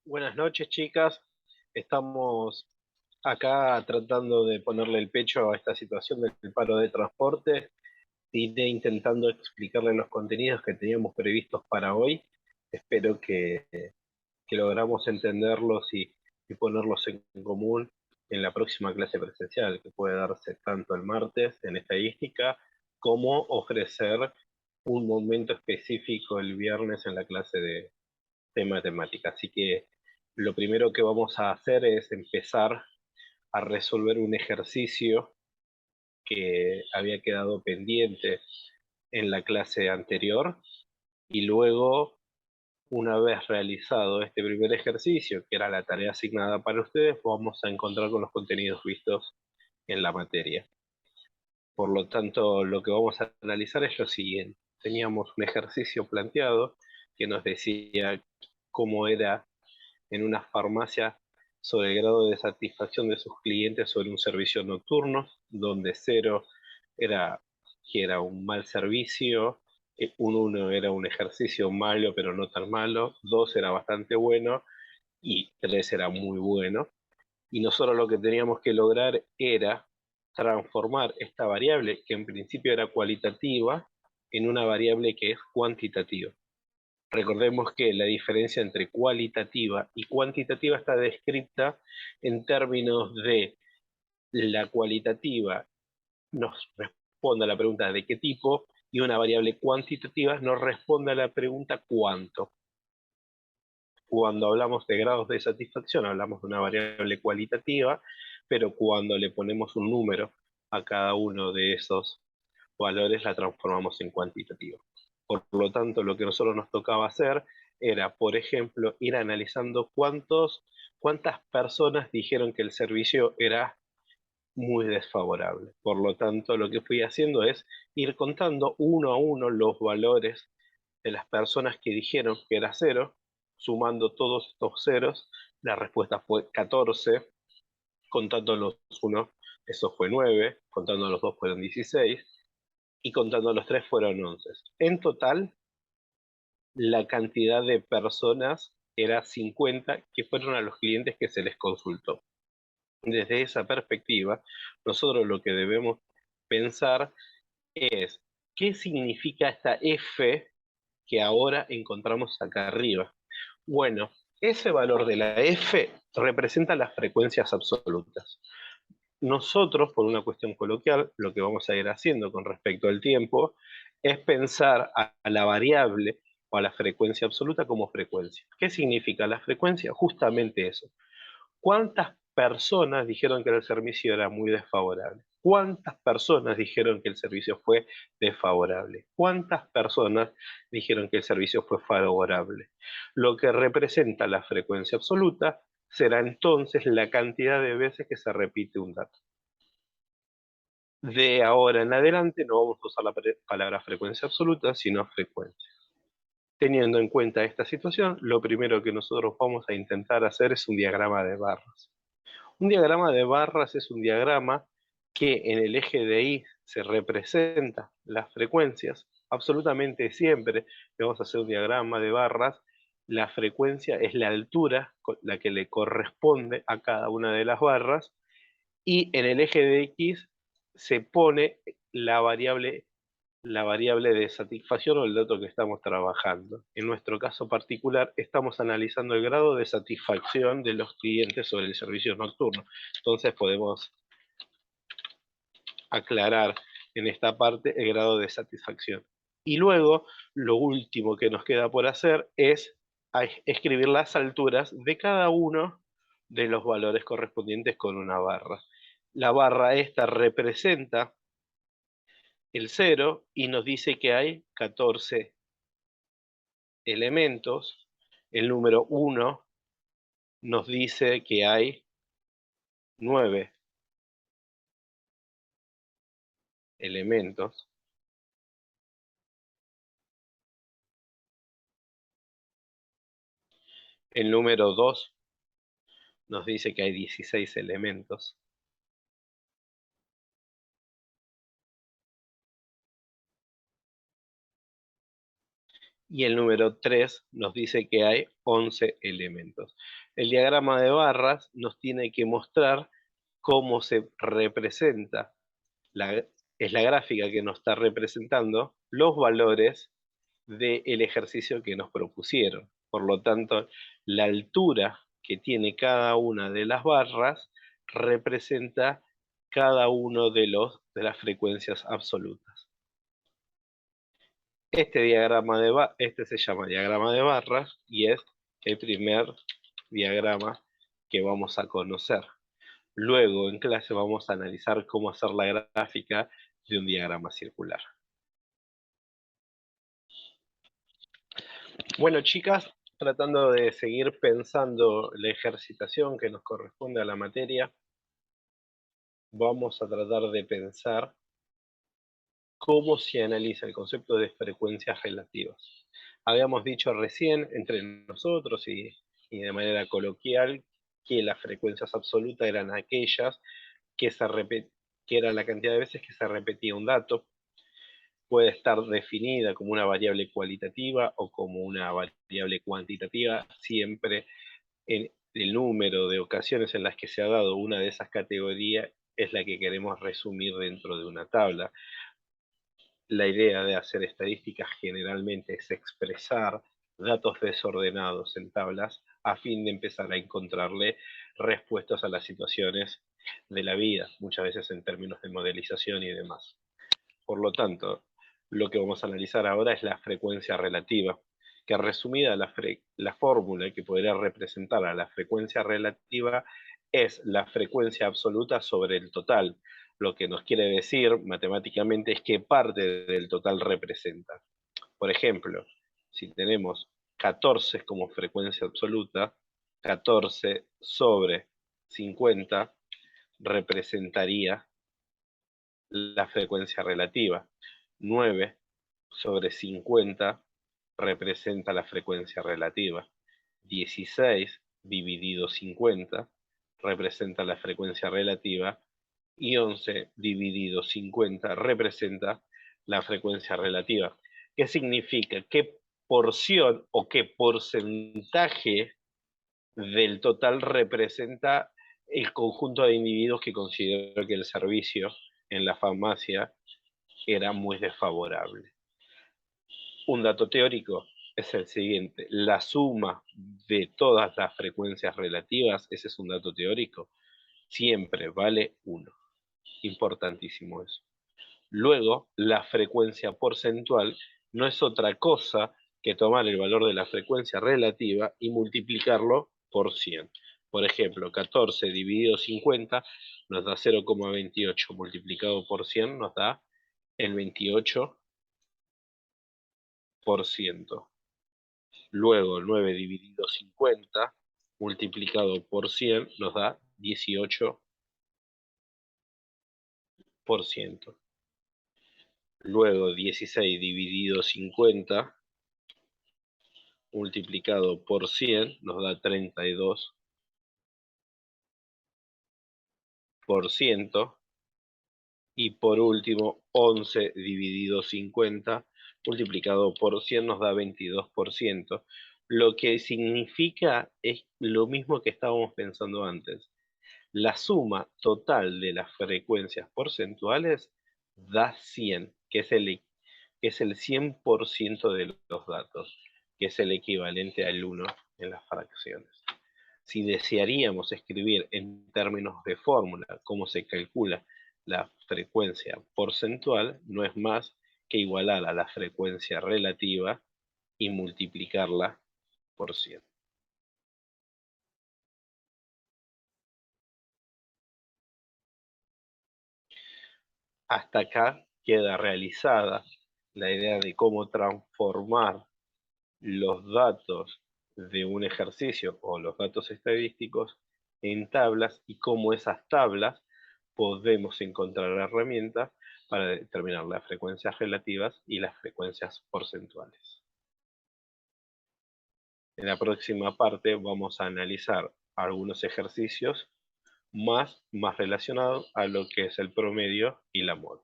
Buenas noches, chicas. Estamos acá tratando de ponerle el pecho a esta situación del paro de transporte. Iré intentando explicarle los contenidos que teníamos previstos para hoy. Espero que logramos entenderlos y ponerlos en común en la próxima clase presencial, que puede darse tanto el martes en estadística, como ofrecer un momento específico el viernes en la clase de matemática. Así que lo primero que vamos a hacer es empezar a resolver un ejercicio que había quedado pendiente en la clase anterior y luego, una vez realizado este primer ejercicio, que era la tarea asignada para ustedes, vamos a encontrar con los contenidos vistos en la materia. Por lo tanto, lo que vamos a analizar es lo siguiente. Teníamos un ejercicio planteado que nos decía cómo era en una farmacia sobre el grado de satisfacción de sus clientes sobre un servicio nocturno, donde 0 era que era un mal servicio, un 1 era un ejercicio malo pero no tan malo, 2 era bastante bueno y 3 era muy bueno. Y nosotros lo que teníamos que lograr era transformar esta variable, que en principio era cualitativa, en una variable que es cuantitativa. Recordemos que la diferencia entre cualitativa y cuantitativa está descrita en términos de la cualitativa nos responde a la pregunta de qué tipo y una variable cuantitativa nos responde a la pregunta cuánto. Cuando hablamos de grados de satisfacción hablamos de una variable cualitativa, pero cuando le ponemos un número a cada uno de esos valores la transformamos en cuantitativa. Por lo tanto, lo que a nosotros nos tocaba hacer era, por ejemplo, ir analizando cuántas personas dijeron que el servicio era muy desfavorable. Por lo tanto, lo que fui haciendo es ir contando uno a uno los valores de las personas que dijeron que era 0, sumando todos estos ceros, la respuesta fue 14, contando los 1, eso fue 9, contando los 2 fueron 16, y contando los 3 fueron 11. En total, la cantidad de personas era 50 que fueron a los clientes que se les consultó. Desde esa perspectiva, nosotros lo que debemos pensar es qué significa esta F que ahora encontramos acá arriba. Bueno, ese valor de la F representa las frecuencias absolutas. Nosotros, por una cuestión coloquial, lo que vamos a ir haciendo con respecto al tiempo es pensar a la variable o a la frecuencia absoluta como frecuencia. ¿Qué significa la frecuencia? Justamente eso. ¿Cuántas personas dijeron que el servicio era muy desfavorable? ¿Cuántas personas dijeron que el servicio fue desfavorable? ¿Cuántas personas dijeron que el servicio fue favorable? Lo que representa la frecuencia absoluta será entonces la cantidad de veces que se repite un dato. De ahora en adelante no vamos a usar la palabra frecuencia absoluta, sino frecuencia. Teniendo en cuenta esta situación, lo primero que nosotros vamos a intentar hacer es un diagrama de barras. Un diagrama de barras es un diagrama que en el eje de Y se representa las frecuencias. Absolutamente siempre que vamos a hacer un diagrama de barras, la frecuencia es la altura la que le corresponde a cada una de las barras, y en el eje de X se pone la variable de satisfacción o el dato que estamos trabajando. En nuestro caso particular, estamos analizando el grado de satisfacción de los clientes sobre el servicio nocturno. Entonces podemos aclarar en esta parte el grado de satisfacción. Y luego, lo último que nos queda por hacer es escribir las alturas de cada uno de los valores correspondientes con una barra. La barra esta representa el 0 y nos dice que hay 14 elementos. El número 1 nos dice que hay 9 elementos. El número 2 nos dice que hay 16 elementos. Y el número 3 nos dice que hay 11 elementos. El diagrama de barras nos tiene que mostrar cómo se representa, es la gráfica que nos está representando los valores del ejercicio que nos propusieron. Por lo tanto, la altura que tiene cada una de las barras representa cada uno de las frecuencias absolutas. Este se llama diagrama de barras y es el primer diagrama que vamos a conocer. Luego en clase vamos a analizar cómo hacer la gráfica de un diagrama circular. Bueno, chicas, tratando de seguir pensando la ejercitación que nos corresponde a la materia, vamos a tratar de pensar cómo se analiza el concepto de frecuencias relativas. Habíamos dicho recién entre nosotros y de manera coloquial que las frecuencias absolutas eran aquellas que era la cantidad de veces que se repetía un dato. Puede estar definida como una variable cualitativa o como una variable cuantitativa, siempre en el número de ocasiones en las que se ha dado una de esas categorías es la que queremos resumir dentro de una tabla. La idea de hacer estadísticas generalmente es expresar datos desordenados en tablas a fin de empezar a encontrarle respuestas a las situaciones de la vida, muchas veces en términos de modelización y demás. Por lo tanto, lo que vamos a analizar ahora es la frecuencia relativa, que resumida la fórmula que podría representar a la frecuencia relativa es la frecuencia absoluta sobre el total. Lo que nos quiere decir matemáticamente es qué parte del total representa. Por ejemplo, si tenemos 14 como frecuencia absoluta, 14 sobre 50 representaría la frecuencia relativa. 9 sobre 50 representa la frecuencia relativa. 16 dividido 50 representa la frecuencia relativa y 11 dividido 50 representa la frecuencia relativa. ¿Qué significa? ¿Qué porción o qué porcentaje del total representa el conjunto de individuos que consideró que el servicio en la farmacia era muy desfavorable? Un dato teórico es el siguiente: la suma de todas las frecuencias relativas, ese es un dato teórico, siempre vale 1. Importantísimo eso. Luego, la frecuencia porcentual no es otra cosa que tomar el valor de la frecuencia relativa y multiplicarlo por 100. Por ejemplo, 14 dividido 50 nos da 0,28, multiplicado por 100 nos da el 28%. Luego, 9 dividido 50 multiplicado por 100 nos da 18%. Luego, 16 dividido 50 multiplicado por 100 nos da 32%. Y por último, 11 dividido 50 multiplicado por 100 nos da 22%. Lo que significa es lo mismo que estábamos pensando antes. La suma total de las frecuencias porcentuales da 100, que es el 100% de los datos, que es el equivalente al 1 en las fracciones. Si desearíamos escribir en términos de fórmula cómo se calcula la frecuencia porcentual, no es más que igualar a la frecuencia relativa y multiplicarla por 100. Hasta acá queda realizada la idea de cómo transformar los datos de un ejercicio o los datos estadísticos en tablas y cómo esas tablas podemos encontrar herramientas para determinar las frecuencias relativas y las frecuencias porcentuales. En la próxima parte vamos a analizar algunos ejercicios más relacionados a lo que es el promedio y la moda.